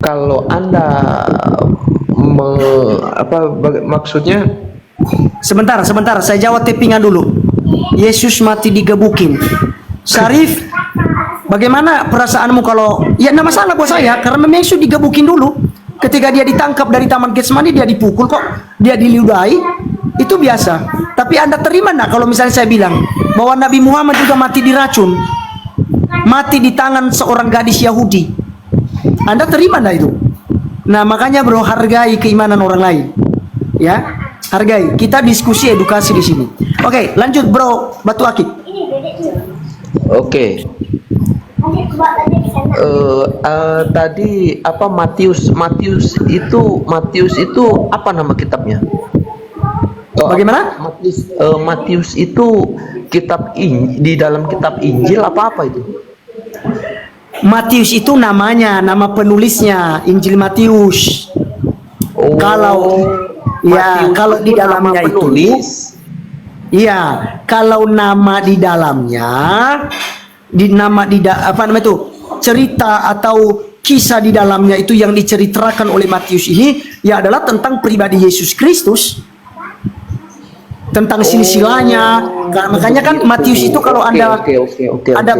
Kalau Anda me, maksudnya? Sebentar, sebentar, saya jawab tappingan dulu. Yesus mati digebukin. Syarif, bagaimana perasaanmu kalau, ya enggak masalah buat saya, karena memang Yesus digebukin dulu. Ketika dia ditangkap dari Taman Getsemani, dia dipukul kok, dia diludahi, itu biasa. Tapi Anda terima enggak kalau misalnya saya bilang bahwa Nabi Muhammad juga mati diracun, mati di tangan seorang gadis Yahudi? Anda terima enggak itu? Nah, makanya bro, hargai keimanan orang lain. Ya, hargai. Kita diskusi edukasi di sini. Oke, lanjut bro, Batu Akik. Oke. Tadi apa Matius itu apa nama kitabnya? Bagaimana? Matius itu di dalam kitab Injil apa itu? Matius itu namanya, nama penulisnya, Injil Matius. Oh, Kalau ya, Matius kalau di itu dalamnya nama itu, penulis. iya, kalau nama di dalamnya, apa namanya itu, cerita atau kisah di dalamnya itu yang diceritakan oleh Matius ini, ya adalah tentang pribadi Yesus Kristus, tentang silsilahnya. Makanya kan Matius itu kalau Anda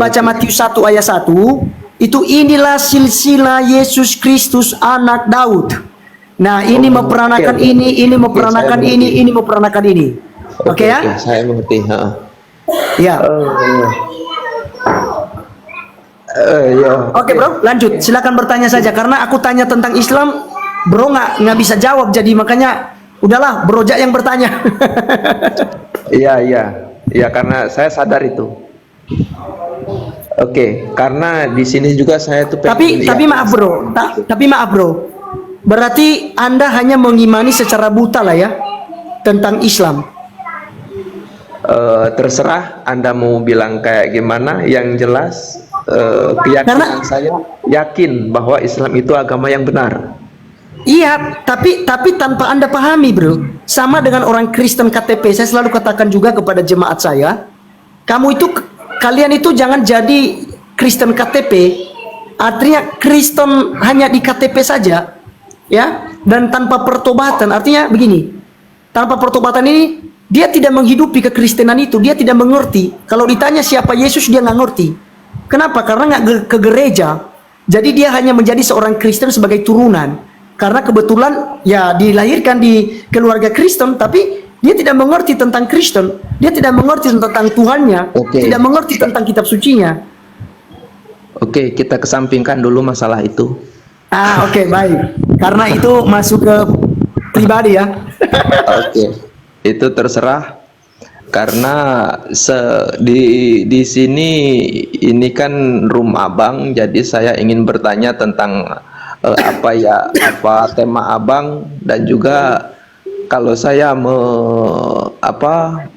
baca Matius 1 ayat 1, itu inilah silsilah Yesus Kristus anak Daud. Nah, ini memperanakan ini memperanakan ini memperanakan ini. Oke ya? Saya mengerti. Ya. Ya. Oke bro, lanjut. Silakan bertanya saja karena aku tanya tentang Islam, bro nggak bisa jawab, jadi makanya udahlah bro Jak yang bertanya. Iya, karena saya sadar itu. Oke, karena di sini juga saya tuh Tapi maaf bro, tapi maaf bro, berarti Anda hanya mengimani secara buta lah ya tentang Islam. Terserah Anda mau bilang kayak gimana, yang jelas keyakinan saya yakin bahwa Islam itu agama yang benar. Iya, tapi tanpa Anda pahami bro, sama dengan orang Kristen KTP. Saya selalu katakan juga kepada jemaat saya, kalian itu jangan jadi Kristen KTP, artinya Kristen hanya di KTP saja, ya, dan tanpa pertobatan. Artinya begini, tanpa pertobatan ini dia tidak menghidupi kekristenan itu, dia tidak mengerti. Kalau ditanya siapa Yesus, dia nggak ngerti. Kenapa? Karena nggak ke gereja. Jadi dia hanya menjadi seorang Kristen sebagai turunan. Karena kebetulan ya dilahirkan di keluarga Kristen, tapi dia tidak mengerti tentang Kristen, dia tidak mengerti tentang Tuhannya, tidak mengerti tentang kitab sucinya. Oke, kita kesampingkan dulu masalah itu. Oke, baik. Karena itu masuk ke pribadi ya. Oke, itu terserah. Karena di sini ini kan room abang, jadi saya ingin bertanya tentang apa tema abang, dan juga kalau saya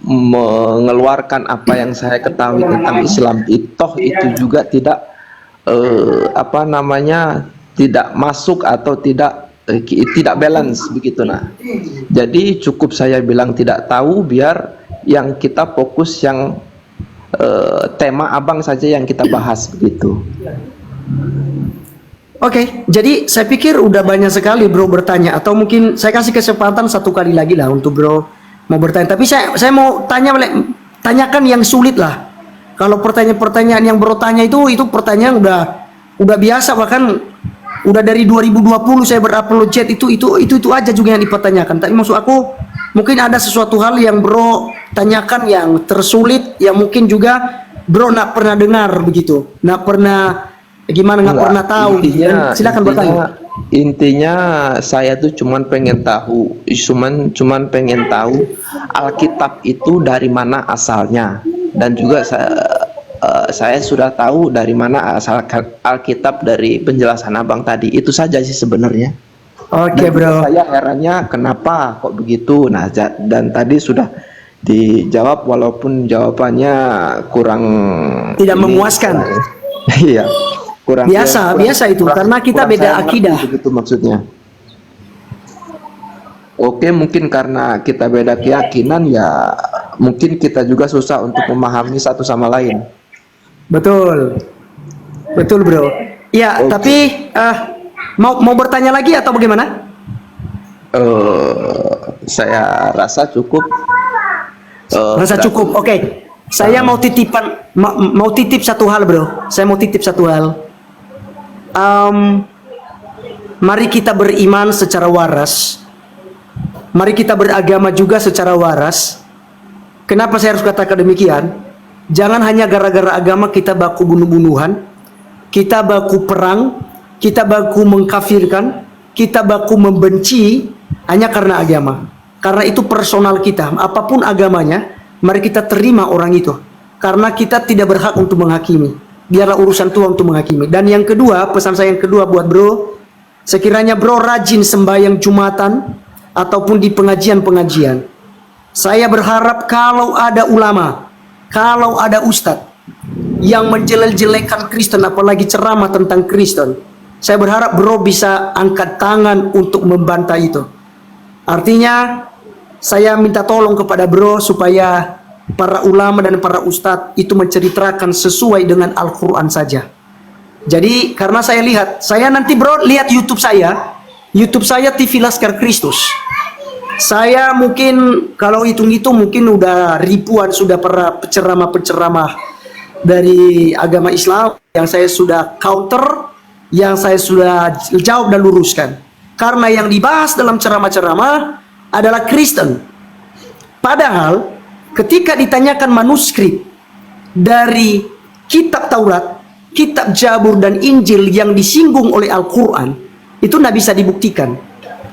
mengeluarkan apa yang saya ketahui tentang Islam itu juga tidak tidak masuk atau tidak balance begitu. Nah, jadi cukup saya bilang tidak tahu, biar yang kita fokus yang tema abang saja yang kita bahas begitu. Oke, jadi saya pikir udah banyak sekali bro bertanya, atau mungkin saya kasih kesempatan satu kali lagi lah untuk bro mau bertanya. Tapi saya mau tanyakan yang sulit lah. Kalau pertanyaan-pertanyaan yang bro tanya itu pertanyaan udah biasa, bahkan udah dari 2020 saya berupload chat itu aja juga yang dipertanyakan. Tapi maksud aku mungkin ada sesuatu hal yang bro tanyakan yang tersulit, yang mungkin juga bro nak pernah dengar begitu, nak pernah pernah tahu. Silakan bertanya. Intinya saya tuh cuman pengen tahu Alkitab itu dari mana asalnya, dan juga saya sudah tahu dari mana asal Alkitab dari penjelasan abang tadi. Itu saja sih sebenarnya. Oke bro. Saya herannya kenapa kok begitu. Nah, dan tadi sudah dijawab walaupun jawabannya kurang tidak memuaskan. Iya. Biasa itu karena kita beda akidah. Begitu maksudnya. Oke, mungkin karena kita beda keyakinan, ya mungkin kita juga susah untuk memahami satu sama lain. Betul bro. Ya, tapi Mau bertanya lagi atau bagaimana? Saya rasa cukup. Rasa cukup. Oke. Saya mau mau titip satu hal, bro. Saya mau titip satu hal. Mari kita beriman secara waras. Mari kita beragama juga secara waras. Kenapa saya harus katakan demikian? Jangan hanya gara-gara agama kita baku bunuh-bunuhan, kita baku perang, kita baku mengkafirkan, kita baku membenci hanya karena agama. Karena itu personal kita, apapun agamanya, mari kita terima orang itu. Karena kita tidak berhak untuk menghakimi. Biarlah urusan Tuhan untuk menghakimi. Dan yang kedua, pesan saya yang kedua buat bro, sekiranya bro rajin sembahyang Jumatan ataupun di pengajian-pengajian. Saya berharap kalau ada ulama, kalau ada ustadz yang menjelek-jelekan Kristen, apalagi ceramah tentang Kristen, saya berharap bro bisa angkat tangan untuk membantah itu. Artinya, saya minta tolong kepada bro supaya para ulama dan para ustadz itu menceritakan sesuai dengan Al-Quran saja. Jadi karena saya lihat, saya nanti bro lihat YouTube saya TV Laskar Kristus. Saya mungkin kalau hitung-hitung mungkin udah ribuan sudah para penceramah-penceramah dari agama Islam yang saya sudah counter, yang saya sudah jawab dan luruskan. Karena yang dibahas dalam ceramah-ceramah adalah Kristen. Padahal ketika ditanyakan manuskrip dari kitab Taurat, kitab Zabur dan Injil yang disinggung oleh Al-Quran, itu tidak bisa dibuktikan,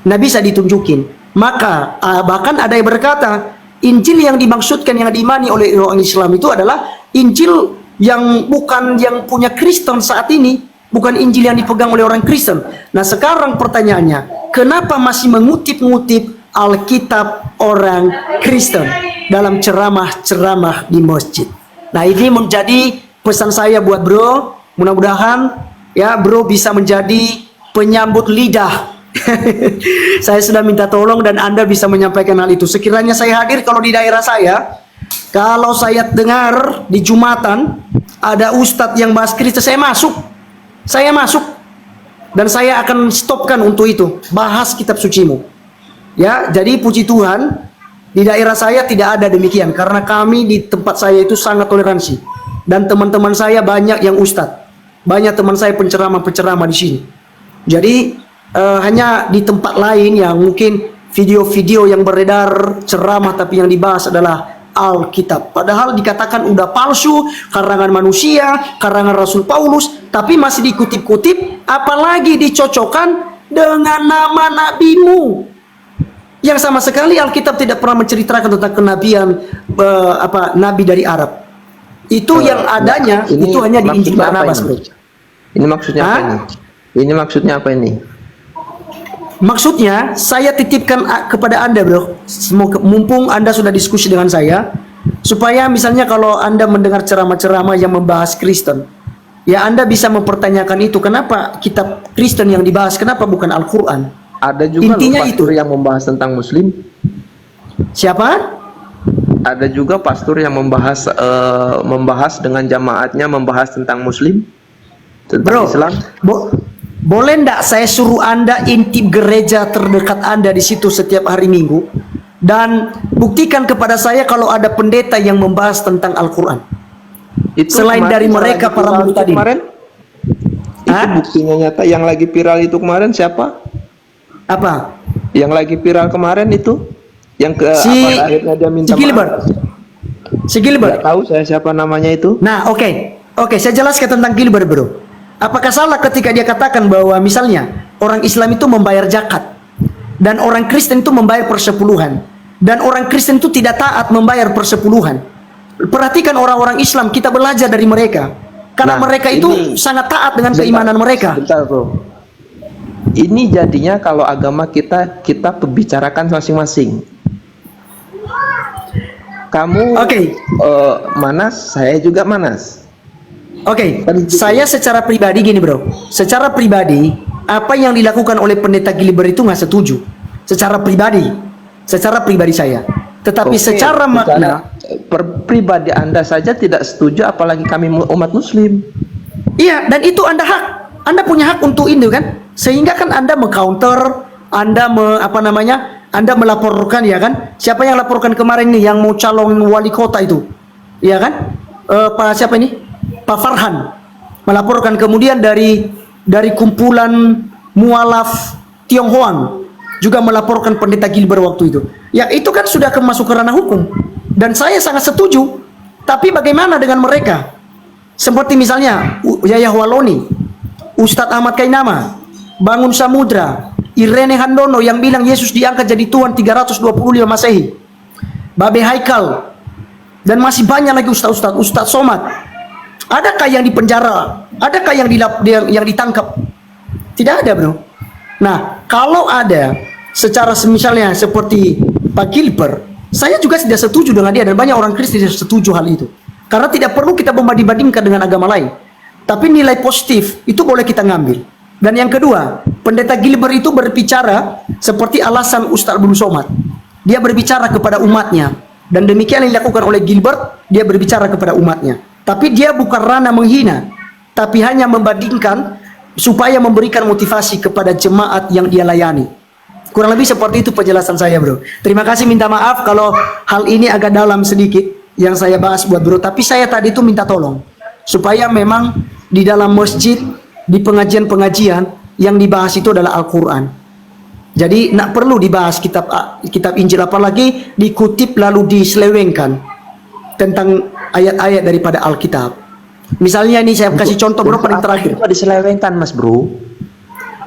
tidak bisa ditunjukin. Maka bahkan ada yang berkata Injil yang dimaksudkan, yang diimani oleh orang Islam itu adalah Injil yang bukan yang punya Kristen saat ini, bukan Injil yang dipegang oleh orang Kristen. Nah sekarang pertanyaannya, kenapa masih mengutip-ngutip Alkitab orang Kristen dalam ceramah-ceramah di masjid? Nah ini menjadi pesan saya buat bro. Mudah-mudahan ya bro bisa menjadi penyambut lidah. Saya sudah minta tolong dan Anda bisa menyampaikan hal itu. Sekiranya saya hadir kalau di daerah saya, kalau saya dengar di Jumatan ada ustadz yang bahas Kristus, saya masuk dan saya akan stopkan untuk itu, bahas kitab sucimu. Ya, jadi puji Tuhan di daerah saya tidak ada demikian, karena kami di tempat saya itu sangat toleransi dan teman-teman saya banyak yang ustadz, banyak teman saya penceramah di sini. Jadi hanya di tempat lain yang mungkin video-video yang beredar ceramah tapi yang dibahas adalah Alkitab, padahal dikatakan udah palsu, karangan manusia, karangan Rasul Paulus, tapi masih dikutip-kutip, apalagi dicocokkan dengan nama nabimu, yang sama sekali Alkitab tidak pernah menceritakan tentang kenabian nabi dari Arab. Itu yang adanya itu hanya di Injil Barnabas, bro. Ini maksudnya apa ini? Ini maksudnya apa ini? Maksudnya saya titipkan kepada Anda, bro. Mumpung Anda sudah diskusi dengan saya, supaya misalnya kalau Anda mendengar ceramah-ceramah yang membahas Kristen, ya Anda bisa mempertanyakan itu. Kenapa kitab Kristen yang dibahas, kenapa bukan Al-Quran? Ada juga intinya pastor itu yang membahas tentang Muslim. Siapa? Ada juga pastor yang membahas dengan jamaatnya, membahas tentang Muslim, tentang Islam. Boleh ndak saya suruh Anda intip gereja terdekat Anda di situ setiap hari Minggu dan buktikan kepada saya kalau ada pendeta yang membahas tentang Al-Quran. Selain dari mereka para mutadin. Itu buktinya nyata. Yang lagi viral itu kemarin siapa? Apa? Yang lagi viral kemarin itu? Yang akhirnya dia minta maaf. Si Gilbert. Nggak tahu saya siapa namanya itu. Nah, oke, saya jelaskan tentang Gilbert, bro. Apakah salah ketika dia katakan bahwa misalnya orang Islam itu membayar zakat dan orang Kristen itu membayar persepuluhan dan orang Kristen itu tidak taat membayar persepuluhan? Perhatikan orang-orang Islam, kita belajar dari mereka karena mereka itu sangat taat dengan keimanan mereka. Bentar, bro. Ini jadinya kalau agama kita bicarakan masing-masing. Kamu Manas, saya juga Manas. Saya secara pribadi gini, bro. Secara pribadi, apa yang dilakukan oleh pendeta Gilbert itu nggak setuju. Secara pribadi saya. Tetapi secara makna, pribadi Anda saja tidak setuju, apalagi kami umat Muslim. Iya, dan itu Anda hak. Anda punya hak untuk itu kan, sehingga kan Anda mengcounter, Anda Anda melaporkan, ya kan? Siapa yang laporkan kemarin nih yang mau calon wali kota itu, ya kan? Pak siapa ini? Pak Farhan melaporkan, kemudian dari kumpulan mualaf Tionghoa juga melaporkan pendeta Gilbert waktu itu. Ya itu kan sudah masuk ke ranah hukum, dan saya sangat setuju. Tapi bagaimana dengan mereka? Seperti misalnya Yahya Waloni, Ustadz Ahmad Kainama, Bangun Samudra, Irene Handono yang bilang Yesus diangkat jadi Tuhan 325 Masehi, Babe Haikal, dan masih banyak lagi Ustadz Somad. Adakah yang dipenjara? Adakah yang ditangkap? Tidak ada, bro. Nah, kalau ada secara misalnya seperti Pak Gilbert, saya juga tidak setuju dengan dia, dan banyak orang Kristen tidak setuju hal itu. Karena tidak perlu kita membanding-bandingkan dengan agama lain. Tapi nilai positif itu boleh kita ngambil. Dan yang kedua, pendeta Gilbert itu berbicara seperti alasan Ustadz Abdul Somad. Dia berbicara kepada umatnya. Dan demikian yang dilakukan oleh Gilbert, dia berbicara kepada umatnya. Tapi dia bukan ranah menghina, tapi hanya membandingkan supaya memberikan motivasi kepada jemaat yang dia layani. Kurang lebih seperti itu penjelasan saya, bro. Terima kasih, minta maaf kalau hal ini agak dalam sedikit yang saya bahas buat bro. Tapi saya tadi itu minta tolong supaya memang di dalam masjid, di pengajian-pengajian yang dibahas itu adalah Al-Quran. Jadi nak perlu dibahas kitab Injil, apalagi dikutip lalu diselewengkan tentang ayat-ayat daripada Alkitab. Misalnya ini saya kasih contoh, bro, paling terakhir. Diselewengkan, Mas Bro.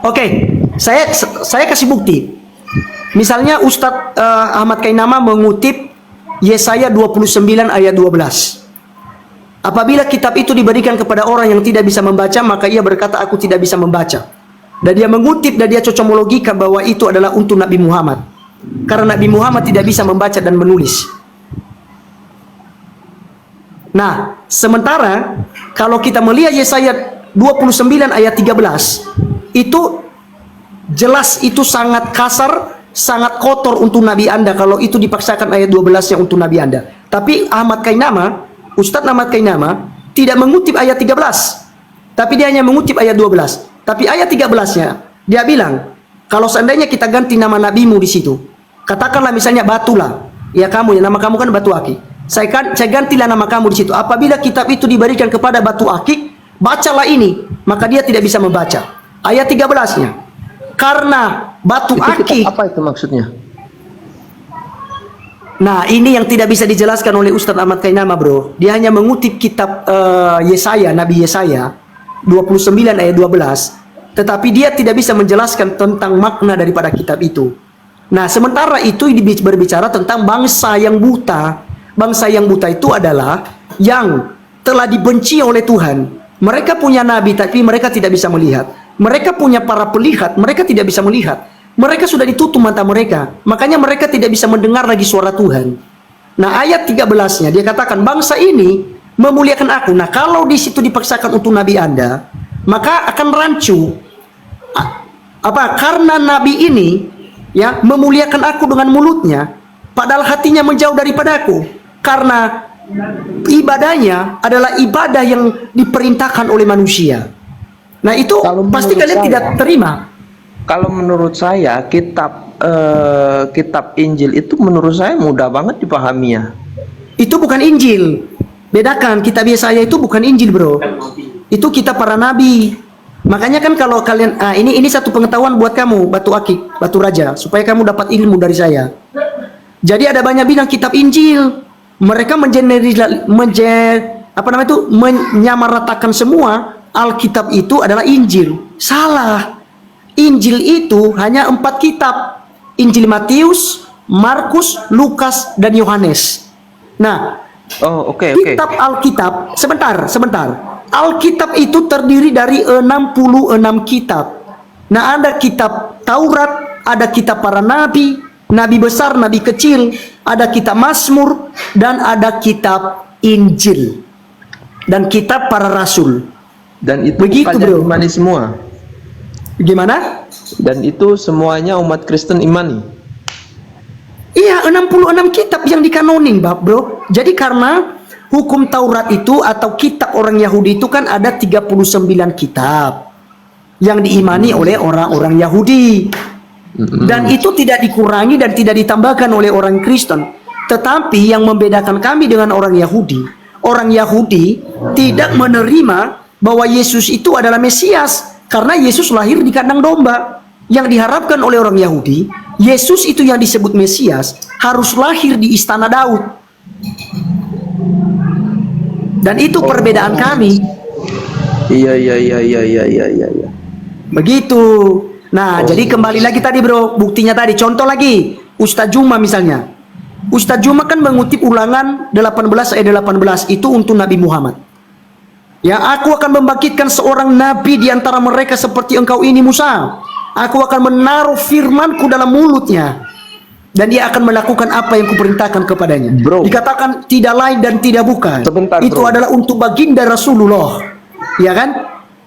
Oke, saya kasih bukti. Misalnya Ustadz Ahmad Kainama mengutip Yesaya 29 ayat 12. Apabila kitab itu diberikan kepada orang yang tidak bisa membaca, maka ia berkata, aku tidak bisa membaca. Dan dia mengutip dan dia cocomologikan bahwa itu adalah untuk Nabi Muhammad. Karena Nabi Muhammad tidak bisa membaca dan menulis. Nah, sementara kalau kita melihat Yesaya 29 ayat 13, itu jelas itu sangat kasar, sangat kotor untuk Nabi Anda kalau itu dipaksakan ayat 12 yang untuk Nabi Anda. Tapi Ustadz Ahmad Kainama tidak mengutip ayat 13, tapi dia hanya mengutip ayat 12. Tapi ayat 13-nya dia bilang, kalau seandainya kita ganti nama nabimu di situ, katakanlah misalnya Batulah, ya kamu, ya nama kamu kan Batu Akik. Saya gantilah nama kamu di situ. Apabila kitab itu diberikan kepada Batu Akik, bacalah ini, maka dia tidak bisa membaca. Ayat 13-nya, karena Batu Akik. Apa itu maksudnya? Nah, ini yang tidak bisa dijelaskan oleh Ustadz Ahmad Kainama, bro. Dia hanya mengutip kitab Yesaya, Nabi Yesaya 29 ayat 12, tetapi dia tidak bisa menjelaskan tentang makna daripada kitab itu. Nah, sementara itu berbicara tentang bangsa yang buta. Bangsa yang buta itu adalah yang telah dibenci oleh Tuhan. Mereka punya nabi, tapi mereka tidak bisa melihat. Mereka punya para pelihat, mereka tidak bisa melihat. Mereka sudah ditutup mata mereka, makanya mereka tidak bisa mendengar lagi suara Tuhan. Nah, ayat 13-nya dia katakan bangsa ini memuliakan aku. Nah, kalau di situ dipaksakan untuk nabi Anda, maka akan rancu. Karena nabi ini ya memuliakan aku dengan mulutnya, padahal hatinya menjauh daripada aku. Karena ibadahnya adalah ibadah yang diperintahkan oleh manusia. Nah, itu pasti kalian tidak terima. Kalau menurut saya kitab Injil itu menurut saya mudah banget dipahaminya. Itu bukan Injil. Bedakan, kitab Yesaya itu bukan Injil, bro. Itu kitab para nabi. Makanya kan kalau kalian ini satu pengetahuan buat kamu, Batu Akik, Batu Raja, supaya kamu dapat ilmu dari saya. Jadi ada banyak bilang kitab Injil. Mereka menyamaratakan semua Alkitab itu adalah Injil. Salah. Injil itu hanya 4 kitab. Injil Matius, Markus, Lukas, dan Yohanes. Nah, kitab Alkitab, sebentar. Alkitab itu terdiri dari 66 kitab. Nah, ada kitab Taurat, ada kitab para nabi, nabi besar, nabi kecil, ada kitab Mazmur, dan ada kitab Injil. Dan kitab para rasul. Dan itu begitu, bro. Imani semua. Gimana? Dan itu semuanya umat Kristen imani. Iya, 66 kitab yang dikanonin, bro. Jadi karena hukum Taurat itu atau kitab orang Yahudi itu kan ada 39 kitab. yang diimani oleh orang-orang Yahudi. Dan itu tidak dikurangi dan tidak ditambahkan oleh orang Kristen. Tetapi yang membedakan kami dengan orang Yahudi tidak menerima bahwa Yesus itu adalah Mesias, karena Yesus lahir di kandang domba. Yang diharapkan oleh orang Yahudi, Yesus itu yang disebut Mesias harus lahir di istana Daud. Dan itu perbedaan kami. Iya. Begitu. Nah, jadi kembali lagi tadi bro, buktinya tadi, contoh lagi, Ustadz Juma misalnya. Ustadz Juma kan mengutip Ulangan 18 ayat 18 itu untuk Nabi Muhammad. Ya, aku akan membangkitkan seorang nabi di antara mereka seperti engkau ini Musa. Aku akan menaruh firmanku dalam mulutnya, dan dia akan melakukan apa yang kuperintahkan kepadanya. Bro. Dikatakan tidak lain dan tidak bukan. Sebentar, itu bro. adalah untuk baginda Rasulullah. Ya kan?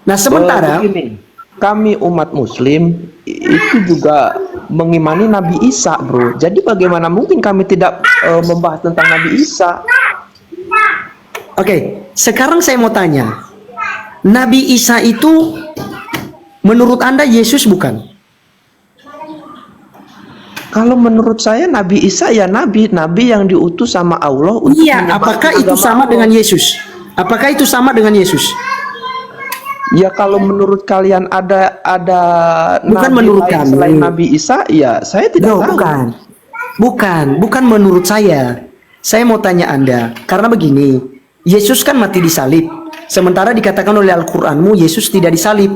Nah, sementara begini, kami umat Muslim itu juga mengimani Nabi Isa, bro. Jadi bagaimana mungkin kami tidak membahas tentang Nabi Isa? Oke, sekarang saya mau tanya, Nabi Isa itu menurut Anda Yesus bukan? Kalau menurut saya Nabi Isa ya nabi yang diutus sama Allah untuk Iya, menyebarkan apakah itu agama sama Allah. dengan Yesus? Apakah itu sama dengan Yesus? Ya kalau menurut kalian ada Bukan nabi menurut lain kami. selain Nabi Isa, ya saya tidak No, tahu. bukan menurut saya. Saya mau tanya Anda, karena begini, Yesus kan mati disalib. Sementara dikatakan oleh Al-Qur'anmu Yesus tidak disalib.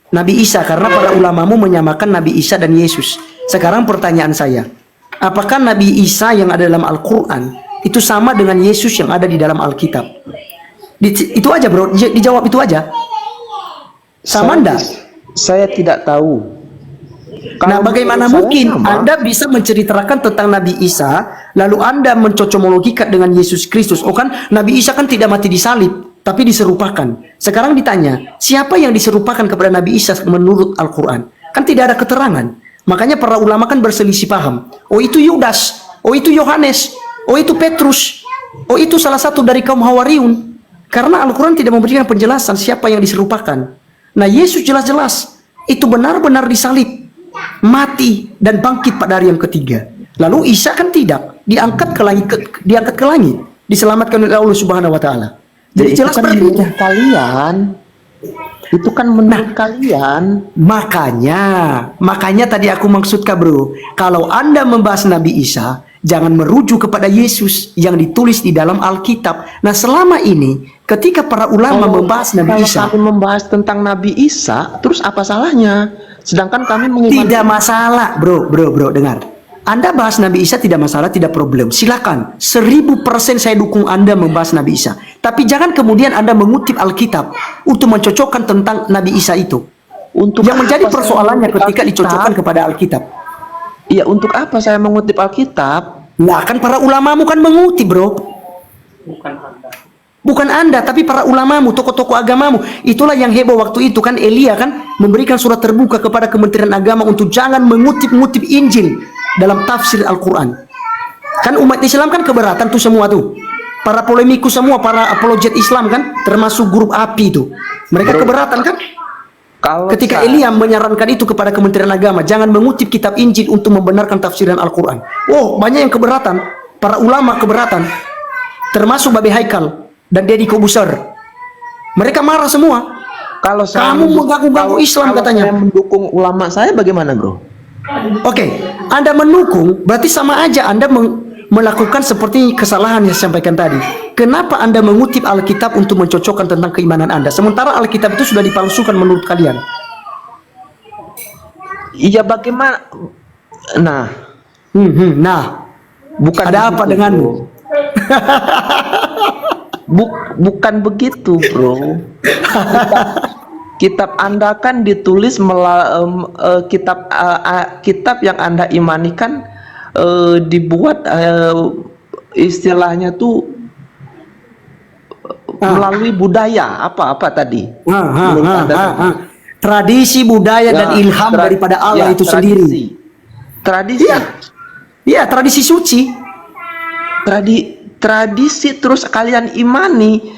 Nabi Isa, karena para ulamamu menyamakan Nabi Isa dan Yesus. Sekarang pertanyaan saya, apakah Nabi Isa yang ada dalam Al-Qur'an itu sama dengan Yesus yang ada di dalam Alkitab? Itu aja bro, dijawab itu aja. Sama enggak? Saya tidak tahu. Nah, Kalau bagaimana menurut mungkin saya sama. Anda bisa menceritakan tentang Nabi Isa, lalu Anda mencocomologikan dengan Yesus Kristus? Oh kan, Nabi Isa kan tidak mati disalib, tapi diserupakan. Sekarang ditanya, siapa yang diserupakan kepada Nabi Isa menurut Al-Quran? Kan tidak ada keterangan. Makanya para ulama kan berselisih paham. Oh itu Yudas, oh itu Yohanes, oh itu Petrus, oh itu salah satu dari kaum Hawariun. Karena Al-Quran tidak memberikan penjelasan siapa yang diserupakan. Nah, Yesus jelas-jelas itu benar-benar disalib, mati dan bangkit pada hari yang ketiga. Lalu Isa kan tidak diangkat ke langit, diselamatkan oleh Allah Subhanahu wa taala. Jadi Ya, jelas itu kan berbeda. menurut kalian. Itu kan menurut kalian. Makanya tadi aku maksudkan bro, kalau Anda membahas Nabi Isa, jangan merujuk kepada Yesus yang ditulis di dalam Alkitab. Nah, selama ini ketika para ulama membahas Nabi Kalau Isa, kami membahas tentang Nabi Isa, terus apa salahnya? Sedangkan kami mengimani tidak masalah, bro, dengar. Anda bahas Nabi Isa tidak masalah, tidak problem. Silakan, 1000% saya dukung Anda membahas Nabi Isa. Tapi jangan kemudian Anda mengutip Alkitab untuk mencocokkan tentang Nabi Isa itu. untuk Yang menjadi apa saya persoalannya mengutip ketika Alkitab? dicocokkan kepada Alkitab. Iya, untuk apa saya mengutip Alkitab? Nah, kan para ulamamu kan mengutip, bro. Bukan Anda, tapi para ulamamu, tokoh-tokoh agamamu. Itulah yang heboh waktu itu kan, Elia kan memberikan surat terbuka kepada Kementerian Agama untuk jangan mengutip-ngutip Injil dalam tafsir Al-Quran. Kan umat Islam kan keberatan tuh semua tuh. Para polemikus semua, para apologet Islam kan, termasuk grup API itu. Mereka keberatan kan? Kalau Ketika saya- Elia menyarankan itu kepada Kementerian Agama, jangan mengutip kitab Injil untuk membenarkan tafsiran Al-Quran. Oh, banyak yang keberatan. Para ulama keberatan. Termasuk Babe Haikal dan Deddy Kobuser. Mereka marah semua. kalau saya Kamu mengganggu Islam kalau katanya. saya mendukung ulama saya bagaimana, bro? Oke, Anda mendukung, berarti sama aja Anda melakukan seperti kesalahan yang saya sampaikan tadi. Kenapa Anda mengutip Alkitab untuk mencocokkan tentang keimanan Anda? Sementara Alkitab itu sudah dipalsukan menurut kalian. Iya, bagaimana? Nah, Nah, bukan ada apa begitu, denganmu? bro. Bukan begitu, bro. Kitab Anda kan ditulis kitab yang Anda imani kan dibuat istilahnya tuh melalui budaya apa tadi? Menurut Anda tadi? Tradisi, budaya, dan Ya, ilham daripada Allah itu sendiri. Tradisi. Iya, tradisi suci. Tradisi terus kalian imani.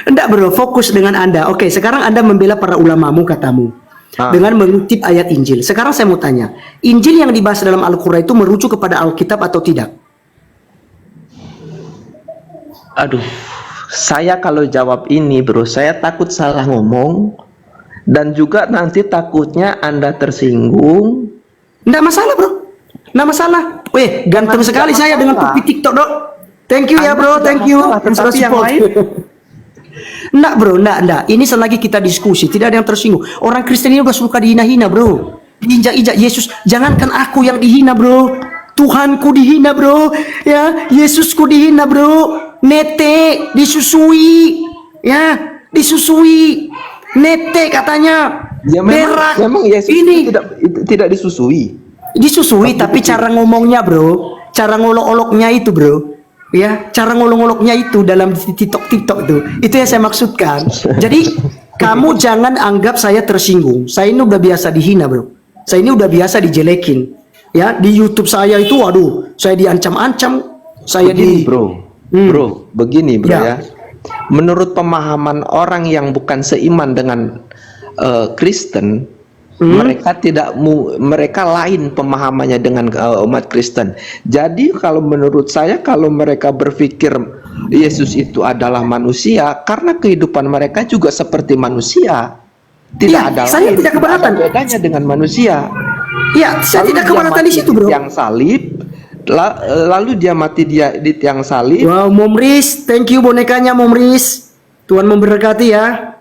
Enggak bro, fokus dengan Anda. Oke, sekarang Anda membela para ulamamu katamu. Dengan mengutip ayat Injil. Sekarang saya mau tanya, Injil yang dibahas dalam Al-Quran itu merujuk kepada Alkitab atau tidak? Aduh, saya kalau jawab ini bro, saya takut salah ngomong. Dan juga nanti takutnya Anda tersinggung. Enggak masalah bro, enggak masalah. Ganteng sekali saya dengan topi TikTok dok. Thank you ya bro, thank you. Tetapi yang lain? Enggak bro, enggak. Ini selagi kita diskusi, tidak ada yang tersinggung. Orang Kristen ini udah suka dihina-hina bro. Diinjak-injak Yesus, jangankan aku yang dihina bro. Tuhanku dihina bro. Ya, Yesusku dihina bro. Nete, disusui. Ya, disusui. Nete katanya. Ya berak. memang Yesus ini tidak disusui. Disusui tapi cara ngomongnya bro, cara ngolok-oloknya itu bro, ya cara ngolok-oloknya itu dalam TikTok itu yang saya maksudkan. Jadi kamu jangan anggap saya tersinggung. Saya ini udah biasa dihina bro, saya ini udah biasa dijelekin. Ya di YouTube saya itu, waduh, saya diancam-ancam, saya begini, bro, begini bro ya. Menurut pemahaman orang yang bukan seiman dengan Kristen, mereka lain pemahamannya dengan umat Kristen. Jadi kalau menurut saya, kalau mereka berpikir Yesus itu adalah manusia, karena kehidupan mereka juga seperti manusia, tidak ada saya lain, tidak keberatan bedanya dengan manusia. Iya, saya tidak keberatan di situ bro. Yang salib, lalu dia mati di tiang salib. Wow, Momris, thank you bonekanya Momris. Tuhan memberkati ya.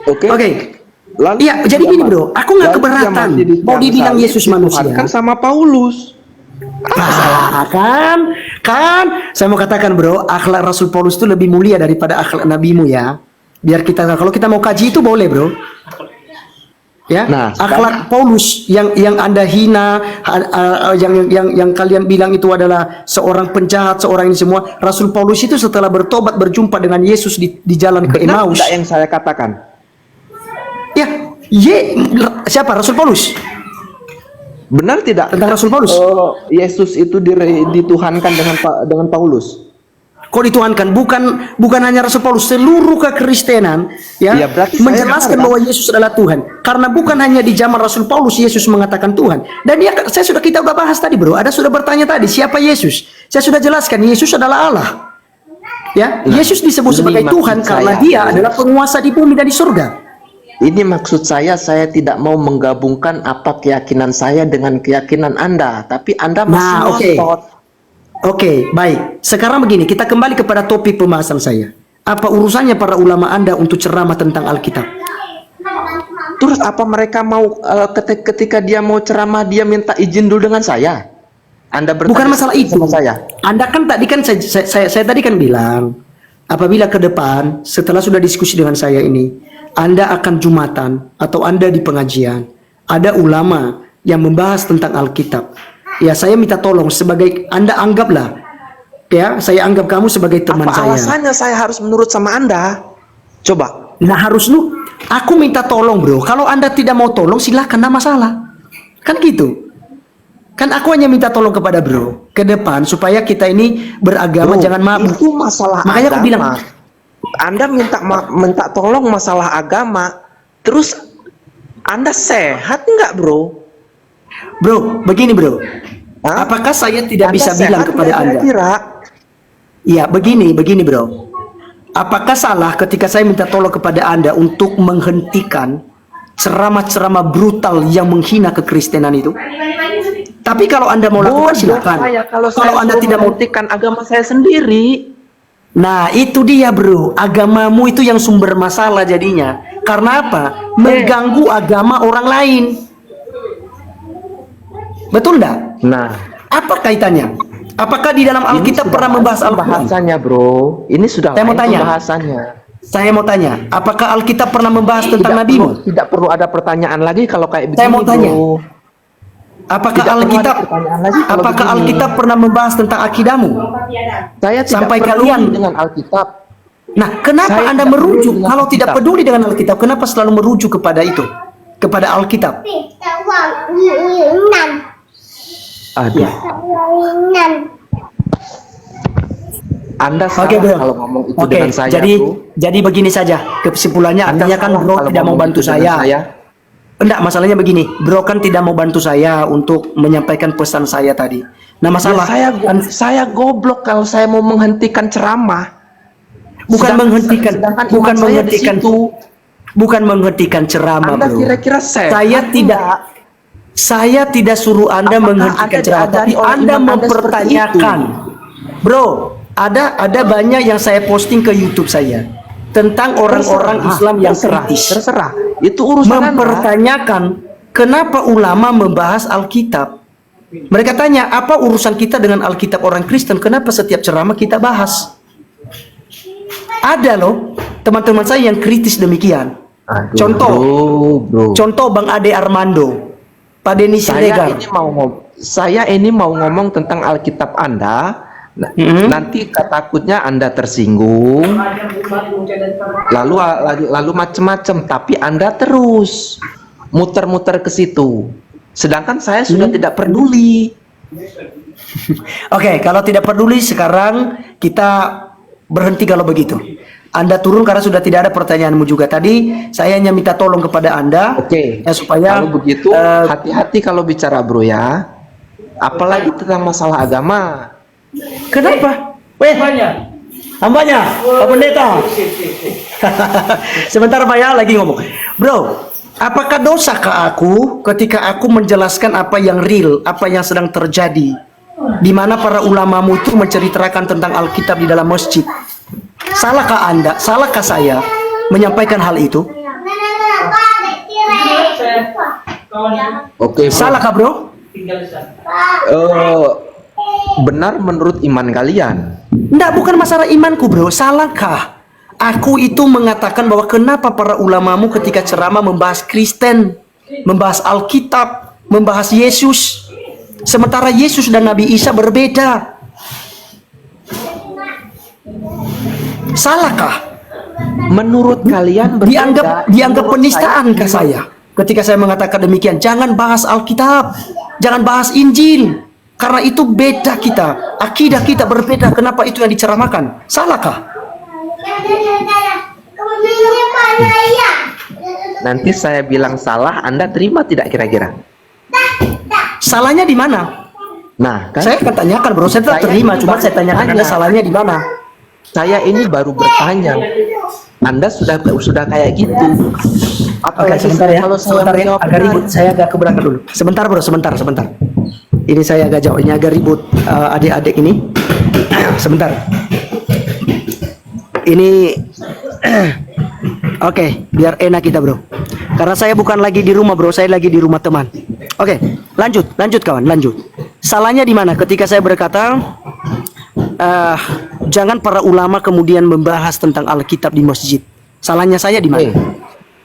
Oke. Iya, jadi gini bro, aku nggak keberatan mau dibilang Yesus manusia. Kan sama Paulus. Kan, saya mau katakan bro, akhlak Rasul Paulus itu lebih mulia daripada akhlak nabimu ya. Biar kita, kalau kita mau kaji itu boleh bro. Ya, nah, akhlak Paulus yang Anda hina, yang kalian bilang itu adalah seorang penjahat, seorang ini semua. Rasul Paulus itu setelah bertobat berjumpa dengan Yesus di jalan ke Emmaus. Benar yang saya katakan? Ya, siapa Rasul Paulus? Benar tidak? Tentang Rasul Paulus? Yesus itu dituhankan dengan Paulus. Kok dituhankan? Bukan hanya Rasul Paulus, seluruh kekristenan ya, menjelaskan bahwa Yesus adalah Tuhan. Karena bukan hanya di zaman Rasul Paulus Yesus mengatakan Tuhan. Dan kita udah bahas tadi bro. Ada sudah bertanya tadi siapa Yesus? Saya sudah jelaskan Yesus adalah Allah. Ya, Yesus disebut sebagai Tuhan karena Dia adalah penguasa di bumi dan di surga. Ini maksud saya tidak mau menggabungkan apa keyakinan saya dengan keyakinan Anda, tapi Anda masih ngotot. Oke, baik. Sekarang begini, kita kembali kepada topik pembahasan saya. Apa urusannya para ulama Anda untuk ceramah tentang Alkitab? Terus apa mereka mau ketika dia mau ceramah dia minta izin dulu dengan saya? Anda bertanya bukan masalah itu sama saya. Anda kan tadi kan saya tadi kan bilang, apabila ke depan setelah sudah diskusi dengan saya ini, Anda akan Jumatan atau Anda di pengajian, ada ulama yang membahas tentang Alkitab. Ya, saya minta tolong sebagai Anda anggaplah, ya, saya anggap kamu sebagai teman saya. Apa alasannya saya harus menurut sama Anda? Coba. Nah, harus lu. Aku minta tolong, bro. Kalau Anda tidak mau tolong, silahkan, tidak masalah. Kan gitu. Kan aku hanya minta tolong kepada bro ke depan supaya kita ini beragama, jangan mabuk. Itu masalah makanya agama. Aku bilang, Anda minta tolong masalah agama, terus Anda sehat nggak bro? Bro, begini bro. Apakah saya tidak bisa bilang kepada Anda? Iya, begini bro. Apakah salah ketika saya minta tolong kepada Anda untuk menghentikan ceramah-ceramah brutal yang menghina kekristenan itu? Tapi kalau Anda mau lakukan silakan. Kalau Anda tidak mau menghentikan agama saya sendiri. Nah, itu dia bro. Agamamu itu yang sumber masalah jadinya. Karena apa? Mengganggu agama orang lain. Betul enggak? Nah, apa kaitannya? Apakah di dalam Alkitab pernah membahas bahasanya, bro? Ini sudah saya mau tanya. Bahasanya. Saya mau tanya, apakah Alkitab pernah membahas tentang nabimu? Tidak perlu ada pertanyaan lagi kalau kayak begini. Saya mau tanya. Bro. Apakah Alkitab pernah membahas tentang akidahmu? Saya tidak sampai kalian dengan Alkitab. Nah, kenapa Anda merujuk kalau tidak peduli dengan Alkitab? Kenapa selalu merujuk kepada itu? Kepada Alkitab? Aduh. Anda Oke, salah bro. kalau ngomong itu Oke, dengan saya, jadi bro. jadi begini saja kesimpulannya, Anda artinya kan salah bro kalau tidak mau ngomong bantu itu dengan saya. Enggak, masalahnya begini, bro kan tidak mau bantu saya untuk menyampaikan pesan saya tadi. Nah, Ya, masalah kan saya goblok kalau saya mau menghentikan ceramah. bukan menghentikan, sedangkan bukan iman saya di menghentikan, situ. bukan menghentikan ceramah, Anda bro. kira-kira sehat? Saya tidak suruh Anda Apakah menghentikan Anda ceramah, diajari tapi oleh Anda iman Anda seperti mempertanyakan. Bro, ada banyak yang saya posting ke YouTube saya tentang orang-orang Islam yang kritis. Terserah. Itu urusan Anda. Mempertanyakan kenapa ulama membahas Alkitab. Mereka tanya, apa urusan kita dengan Alkitab orang Kristen? Kenapa setiap ceramah kita bahas? Ada loh teman-teman saya yang kritis demikian. Aduh, Contoh, bro. contoh Bang Ade Armando, Pak Denny Siregar. Saya ini mau ngomong tentang Alkitab Anda. Nanti takutnya Anda tersinggung. Lalu macam-macam, tapi Anda terus muter-muter ke situ. Sedangkan saya sudah tidak peduli. Oke, kalau tidak peduli sekarang kita berhenti kalau begitu. Anda turun karena sudah tidak ada pertanyaanmu juga. Tadi saya hanya minta tolong kepada Anda. Oke. Ya, supaya kalau begitu hati-hati kalau bicara, bro ya. Apalagi tentang masalah agama. Kenapa? Weh, hambanya, Pak Pendeta. Sebentar Pak ya, lagi ngomong. Bro, apakah dosa ke aku ketika aku menjelaskan apa yang real, apa yang sedang terjadi? Di mana para ulamamu itu menceritakan tentang Alkitab di dalam masjid. Salahkah Anda, salahkah saya menyampaikan hal itu? Oke, bro. Salahkah bro? Benar menurut iman kalian. Enggak, bukan masalah imanku bro. Salahkah aku itu mengatakan bahwa kenapa para ulamamu ketika ceramah membahas Kristen, membahas Alkitab, membahas Yesus, sementara Yesus dan Nabi Isa berbeda? Salahkah? Menurut kalian berbeda. Dianggap penistaan ke saya ketika saya mengatakan demikian. Jangan bahas Alkitab, jangan bahas Injil, karena itu beda kita, akidah kita berbeda. Kenapa itu yang diceramahkan? Salahkah? Nanti saya bilang salah, Anda terima tidak kira-kira? Salahnya di mana? Nah, kan Saya akan tanyakan bro, saya tidak terima, cuma saya tanyakan Anda salahnya di mana? saya ini baru bertanya. Anda sudah kayak gitu. Oke, sebentar ya, kalau saya sebentar ya, menjawab agak benar. ribut. Saya agak keberatan dulu. Sebentar bro, sebentar. Ini saya agak jauh, ini agak ribut adik-adik ini. Sebentar. Ini, oke, biar enak kita bro. Karena saya bukan lagi di rumah bro, saya lagi di rumah teman. Oke, lanjut kawan, lanjut. Salahnya di mana? Ketika saya berkata, jangan para ulama kemudian membahas tentang Alkitab di masjid. Salahnya saya di mana?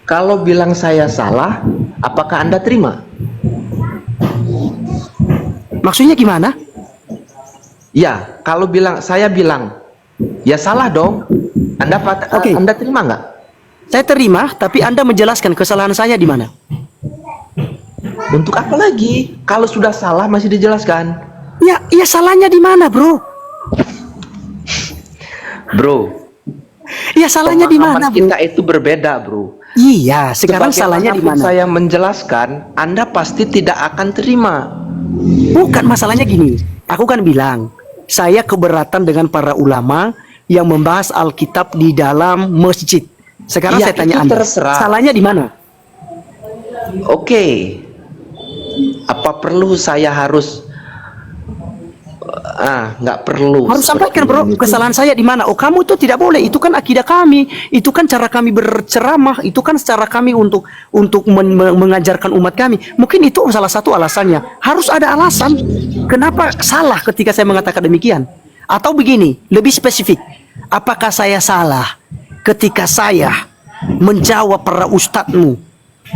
Kalau bilang saya salah, apakah Anda terima? Maksudnya gimana? Ya, kalau saya bilang, ya salah dong. Oke. Anda terima nggak? Saya terima, tapi Anda menjelaskan kesalahan saya di mana? Untuk apa lagi? Kalau sudah salah masih dijelaskan. Ya salahnya di mana, bro? Bro, Ya salahnya di mana, pemahaman bro? kita itu berbeda, bro. Iya, sekarang salahnya di Sebagaimanapun mana? saya menjelaskan, Anda pasti tidak akan terima. Bukan masalahnya gini. Aku kan bilang, saya keberatan dengan para ulama yang membahas Alkitab di dalam masjid. Sekarang Ya, saya tanya itu Anda, terserah. salahnya di mana? Oke. Apa perlu saya harus nggak perlu. Harus sampaikan bro, itu. kesalahan saya di mana? Oh kamu itu tidak boleh, itu kan akidah kami, itu kan cara kami berceramah, itu kan cara kami untuk mengajarkan umat kami. Mungkin itu salah satu alasannya. Harus ada alasan kenapa salah ketika saya mengatakan demikian. Atau begini, lebih spesifik, apakah saya salah ketika saya menjawab para ustadzmu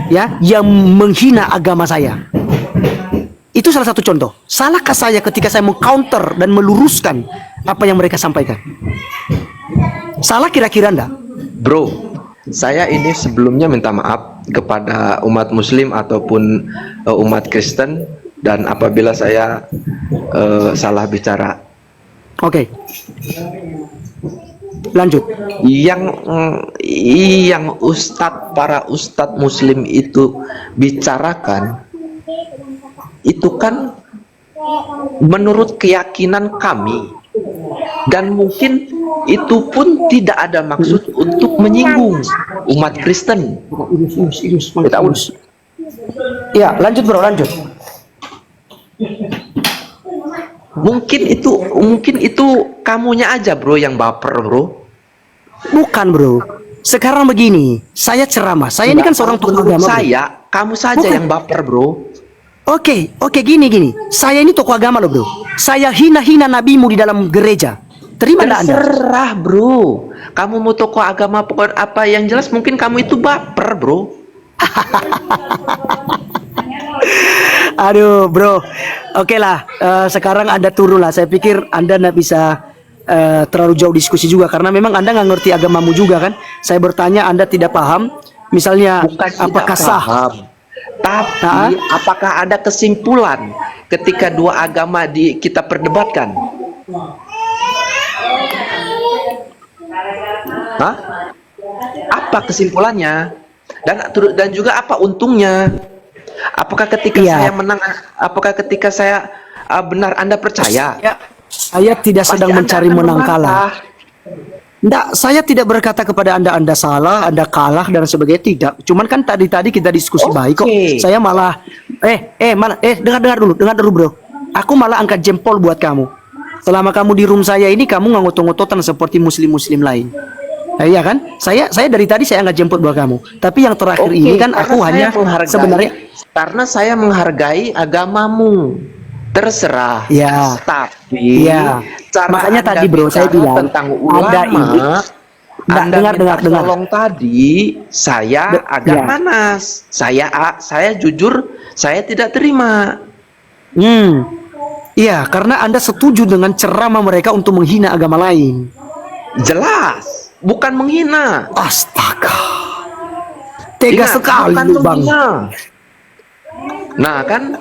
ya yang menghina agama saya? Itu salah satu contoh. Salahkah saya ketika saya meng-counter dan meluruskan apa yang mereka sampaikan? Salah kira-kira Anda? Bro, saya ini sebelumnya minta maaf kepada umat muslim ataupun umat Kristen, dan apabila saya salah bicara. Oke. Lanjut. Yang para ustadz muslim itu bicarakan itu kan menurut keyakinan kami, dan mungkin itu pun tidak ada maksud untuk menyinggung umat Kristen. Ya, lanjut bro, lanjut. Mungkin itu kamunya aja bro yang baper bro. Bukan bro. Sekarang begini, saya ceramah. Saya ini kan seorang tokoh agama. Saya, kamu saja Bukan. yang baper bro. Oke, gini. Saya ini tokoh agama loh bro. Saya hina-hina nabimu di dalam gereja. Terima enggak Anda? Terserah bro. Kamu mau tokoh agama pokoknya apa, yang jelas mungkin kamu itu baper bro. Aduh bro, oke lah. Sekarang Anda turun lah. Saya pikir Anda nggak bisa terlalu jauh diskusi juga, karena memang Anda nggak ngerti agamamu juga kan. Saya bertanya, Anda tidak paham. Misalnya, Bukan apakah tidak sah? paham, tapi apakah ada kesimpulan ketika dua agama kita perdebatkan? Hah? Apa kesimpulannya? Dan juga apa untungnya? Apakah ketika Iya. saya menang, apakah ketika saya benar, Anda percaya? Saya tidak Pasti sedang Anda mencari akan menang membantah. kalah. Enggak, saya tidak berkata kepada Anda salah, Anda kalah dan sebagainya, tidak. Cuman kan tadi kita diskusi baik kok. Oke. Saya malah dengar dulu bro. Aku malah angkat jempol buat kamu. Selama kamu di room saya ini, kamu nggak ngotot-ngototan seperti muslim-muslim lain. Iya kan? Saya dari tadi saya angkat jempol buat kamu. Tapi yang terakhir Oke, ini kan karena aku saya hanya menghargai- sebenarnya karena saya menghargai agamamu. Terserah. Ya. Tapi Iya. cara Makanya Anda tadi, bro, saya bicara bilang, tentang Anda ulama, ini- Nggak, Anda dengar. tolong tadi, saya agak ya. panas. Saya jujur, saya tidak terima. Iya, karena Anda setuju dengan ceramah mereka untuk menghina agama lain. Jelas, bukan menghina. Astaga. Tega Ingat, sekali bukan lu, Bang. menghina. Nah kan,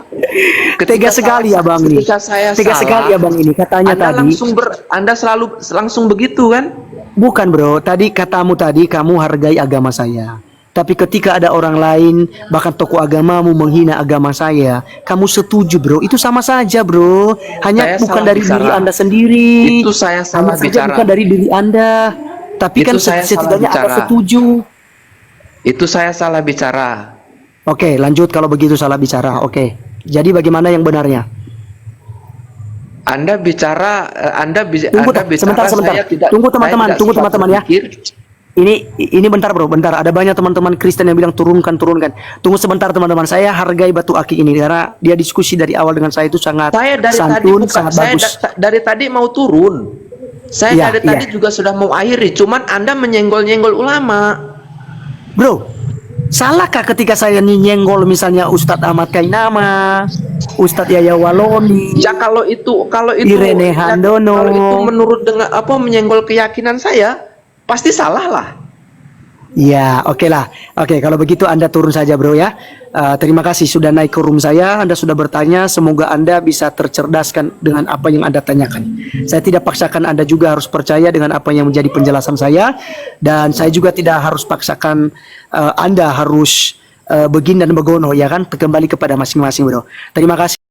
Tega sekali ya Bang ini. ketika saya Tega salah, sekali ya Bang ini. Katanya Anda tadi. Anda selalu langsung begitu kan? Bukan bro, tadi katamu tadi kamu hargai agama saya. Tapi ketika ada orang lain, bahkan tokoh agamamu menghina agama saya, kamu setuju bro, itu sama saja bro. Hanya Saya bukan salah dari bicara. diri Anda sendiri. Itu saya salah Hanya saja bicara. bukan dari diri Anda. Tapi Itu kan saya salah setidaknya Anda bicara. setuju. Itu saya salah bicara. Oke, lanjut kalau begitu salah bicara. Oke. Jadi bagaimana yang benarnya? Anda bicara, Tunggu, Anda bicara, sebentar. saya tidak. Tunggu, teman-teman. saya tidak Tunggu, sempat teman-teman, ya. berpikir. Ini bentar bro, bentar. Ada banyak teman-teman Kristen yang bilang turunkan. Tunggu sebentar teman-teman. Saya hargai Batu Aki ini karena dia diskusi dari awal dengan saya itu sangat Saya dari tadi santun, bukan, sangat saya bagus. dari tadi mau turun. Saya Iya, dari tadi juga sudah mau akhiri, cuman Anda menyenggol-nyenggol ulama. Bro, salahkah ketika saya nyenggol misalnya Ustadz Ahmad Kainama, Ustadz Yaya Waloni? Ya kalau itu Irene Handono. kalau itu menurut dengan apa menyenggol keyakinan saya, pasti salah lah. Ya, oke lah. Oke, kalau begitu Anda turun saja bro ya. Terima kasih sudah naik ke room saya. Anda sudah bertanya. Semoga Anda bisa tercerdaskan dengan apa yang Anda tanyakan. Saya tidak paksakan Anda juga harus percaya dengan apa yang menjadi penjelasan saya. Dan saya juga tidak harus paksakan Anda harus begini dan begono ya kan. Kembali kepada masing-masing bro. Terima kasih.